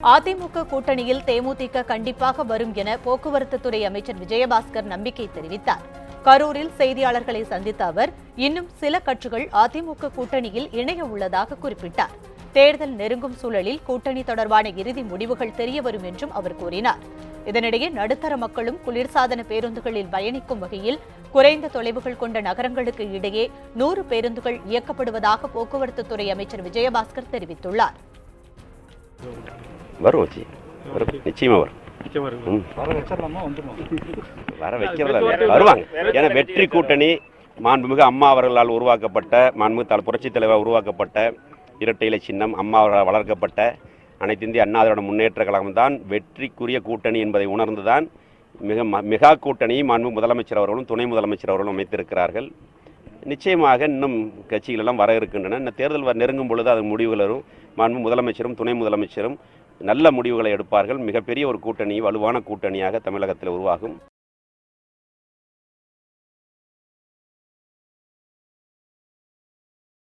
அதிமுக கூட்டணியில் தேமுதிக கண்டிப்பாக வரும் என போக்குவரத்து துறை அமைச்சர் விஜயபாஸ்கர் நம்பிக்கை தெரிவித்தார். கரூரில் செய்தியாளர்களை சந்தித்த அவர், இன்னும் சில கட்சிகள் அதிமுக கூட்டணியில் இணைய உள்ளதாக குறிப்பிட்டார். தேர்தல் நெருங்கும் சூழலில் கூட்டணி தொடர்பான இறுதி முடிவுகள் தெரியவரும் என்றும் அவர் கூறினார். இதனிடையே நடுத்தர மக்களும் குளிர்சாதன பேருந்துகளில் பயணிக்கும் வகையில் குறைந்த தொலைவுகள் கொண்ட நகரங்களுக்கு இடையே 100 பேருந்துகள் இயக்கப்படுவதாக போக்குவரத்து துறை அமைச்சர் விஜயபாஸ்கர் தெரிவித்துள்ளார். வரும் நிச்சயமா வரும். வர வைக்கிறதா வருவாங்க. ஏன்னா வெற்றி கூட்டணி மாண்புமிகு அம்மா அவர்களால் உருவாக்கப்பட்ட, மாண்புமிகு புரட்சித் தலைவர் உருவாக்கப்பட்ட இரட்டை இலை சின்னம், அம்மா அவர்களால் வளர்க்கப்பட்ட அனைத்து இந்திய அண்ணா திராவிட முன்னேற்ற கழகம் தான் வெற்றிக்குரிய கூட்டணி என்பதை உணர்ந்துதான் மெகா கூட்டணியை மாண்பு முதலமைச்சர் அவர்களும் துணை முதலமைச்சர் அவர்களும் அமைத்திருக்கிறார்கள். நிச்சயமாக இன்னும் கட்சிகள் எல்லாம் வர இருக்கின்றன. இந்த தேர்தல் நெருங்கும் பொழுது அது முடிவுகள் வரும். மாண்பு முதலமைச்சரும் துணை முதலமைச்சரும் நல்ல முடிவுகளை எடுப்பார்கள். மிகப்பெரிய ஒரு கூட்டணி, வலுவான கூட்டணியாக தமிழகத்தில் உருவாகும்.